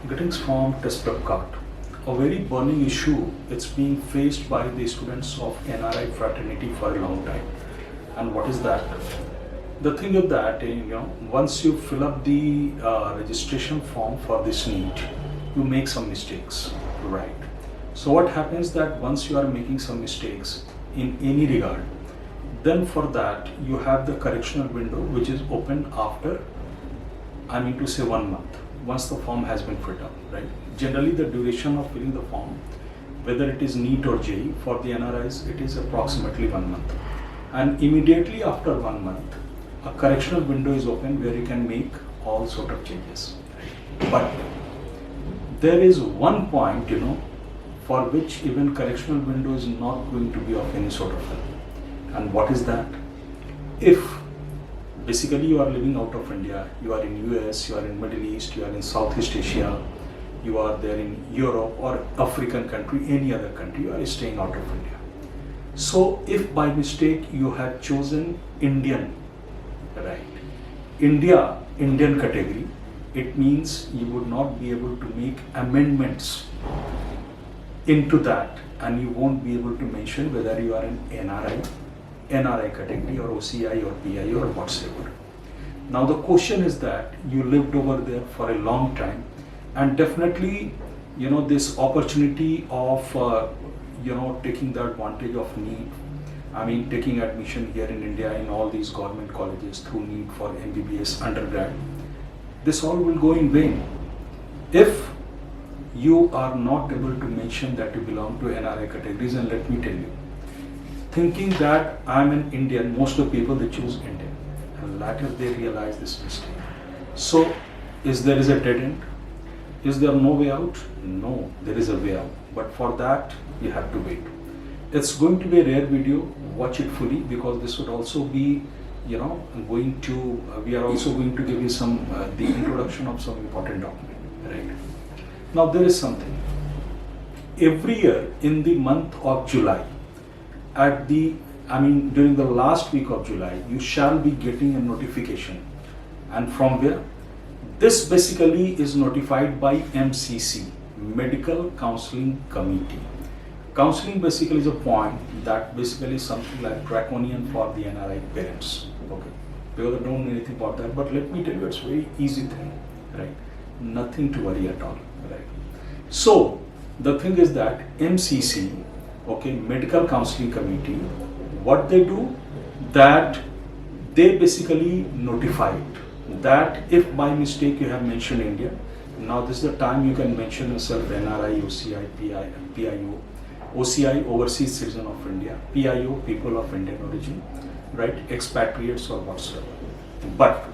Getting form test prep card, a very burning issue. It's being faced by the students of NRI fraternity for a long time. And what is that? The thing is that once you fill up the registration form for this NEET, you make some mistakes, right? So what happens that once you are making some mistakes in any regard, then for that you have the correctional window which is open after, I mean to say, 1 month, once the form has been filled up, right? Generally the duration of filling the form, whether it is NEET or JEE, for the NRIs it is approximately 1 month. And immediately after 1 month, a correctional window is open where you can make all sort of changes, right? But there is one point, for which even correctional window is not going to be of any sort of help. And what is that? If basically you are living out of India, you are in US, you are in Middle East, you are in Southeast Asia, you are there in Europe or African country, any other country, you are staying out of India. So if by mistake you have chosen Indian, right, Indian category, it means you would not be able to make amendments into that, and you won't be able to mention whether you are an NRI category or OCI or PI or whatsoever. Now the question is that you lived over there for a long time, and definitely this opportunity of taking the advantage of NEET, I mean taking admission here in India in all these government colleges through NEET for MBBS undergrad, this all will go in vain if you are not able to mention that you belong to NRI categories. And let me tell you, thinking that I'm an Indian, most of the people they choose Indian, and later they realize this mistake. So is there a dead end? Is there no way out? No, there is a way out, but for that you have to wait. It's going to be a rare video, watch it fully, because this would also be we are also going to give you some the introduction of some important document, right? Now there is something. Every year in the month of July, during the last week of July, you shall be getting a notification. And from where? This basically is notified by MCC, Medical Counseling Committee. Counseling basically is a point that basically is something like draconian for the NRI parents, okay? Because I don't know anything about that, but let me tell you, it's a very easy thing, right? Nothing to worry at all, right? So the thing is that MCC, okay, Medical Counseling Committee, what they do, that they basically notified that if by mistake you have mentioned India, now this is the time you can mention yourself NRI, OCI, PIO, OCI, Overseas Citizen of India, PIO, People of Indian Origin, right, expatriates or whatsoever. But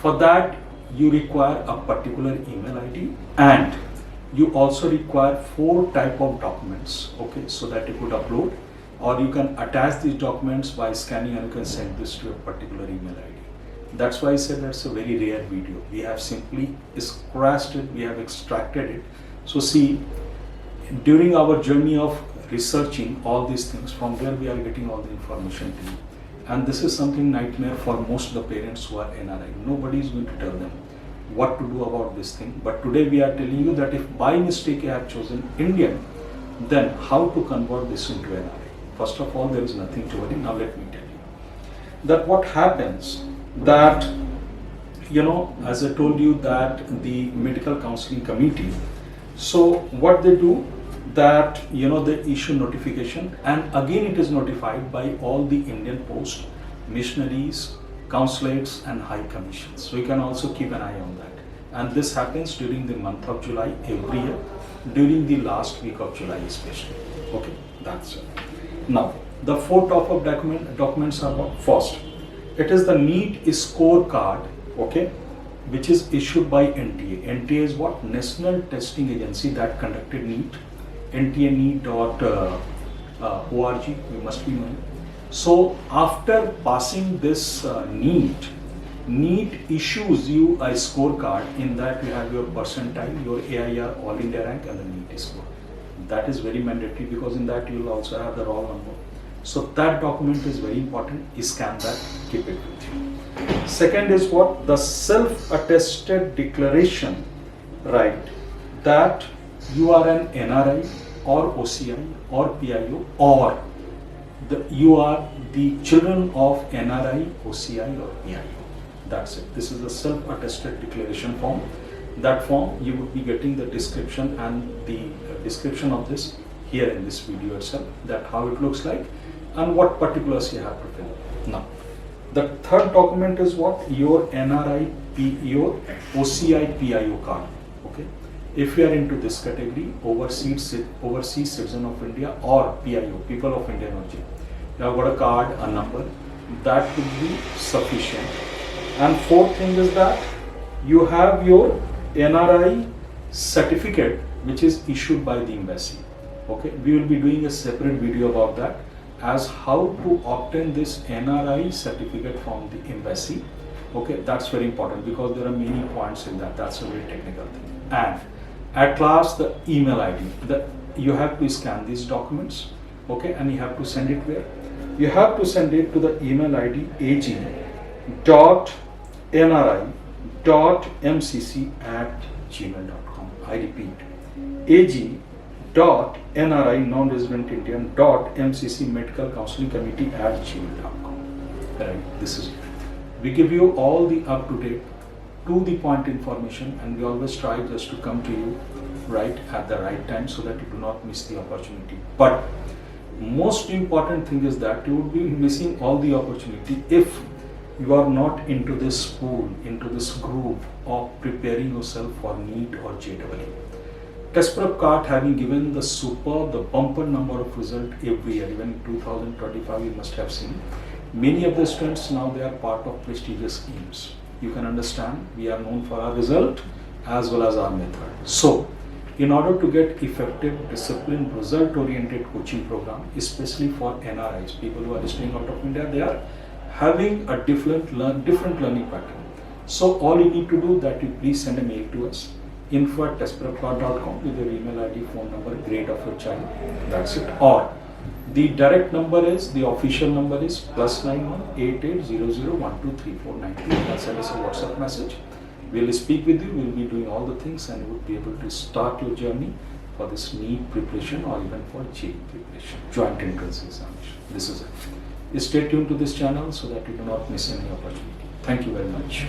for that you require a particular email ID, and you also require 4 type of documents, okay, so that you could upload, or you can attach these documents by scanning and you can send this to a particular email ID. That's why I said that's a very rare video. We have simply scratched it, we have extracted it. So see, during our journey of researching all these things, from where we are getting all the information to you. And this is something nightmare for most of the parents who are NRI. Nobody is going to tell them what to do about this thing. But today we are telling you that if by mistake you have chosen Indian, then how to convert this into NRI. First of all, there is nothing to worry. Now let me tell you that what happens that, as I told you, that the Medical Counseling Committee, so what they do, that they issue notification, and again it is notified by all the Indian posts, missionaries, consulates and high commissions. So you can also keep an eye on that. And this happens during the month of July every year, during the last week of July especially. Okay, that's it. Now the 4 top of documents are what? First, it is the NEET scorecard, okay, which is issued by NTA. NTA is what? National Testing Agency that conducted NEET. NTA-NEET.org, we must be knowing. So after passing this NEET issues you a scorecard. In that you have your percentile, your AIR, All India rank, and the NEET score. That is very mandatory, because in that you will also have the roll number. So that document is very important. Scan that, keep it with you. Second is what? The self-attested declaration, right, that you are an NRI or OCI or PIO, or you are the children of NRI, OCI or PIO. That's it. This is a self-attested declaration form. That form you would be getting the description and the description of this here in this video itself, that how it looks like and what particulars you have to fill. Now, the third document is what? Your NRI, your OCI, PIO card. Okay. If you are into this category, overseas citizen of India or PIO, people of Indian origin, you have got a card, a number, that would be sufficient. And fourth thing is that you have your NRI certificate, which is issued by the embassy. Okay, we will be doing a separate video about that, as how to obtain this NRI certificate from the embassy. Okay, that's very important because there are many points in that. That's a very technical thing. And at last, the email ID. You have to scan these documents. Okay, and you have to send it where? You have to send it to the email ID ag.nri.mcc@gmail.com. I repeat, ag.nri non-resident Indian.mcc medical counseling committee@gmail.com. Right, this is it. We give you all the up-to-date, to the point information, and we always try just to come to you right at the right time so that you do not miss the opportunity. But most important thing is that you would be missing all the opportunity if you are not into this pool, into this groove of preparing yourself for NEET or JEE. Test prep card having given the bumper number of result every year, even in 2025 you must have seen. Many of the students now, they are part of prestigious schemes. You can understand, we are known for our result as well as our method. So, in order to get effective, disciplined, result-oriented coaching program, especially for NRIs, people who are staying out of India, they are having a different learning pattern. So, all you need to do that you please send a mail to us, info@testprepcard.com with your email ID, phone number, grade of your child. That's it. Or the direct number is, the official number is +91 8800123493. That's send us a WhatsApp message. We'll speak with you. We'll be doing all the things, and you would be able to start your journey for this NEET preparation or even for JEE preparation, joint entrance examination. This is it. Stay tuned to this channel so that you do not miss any opportunity. Thank you very much.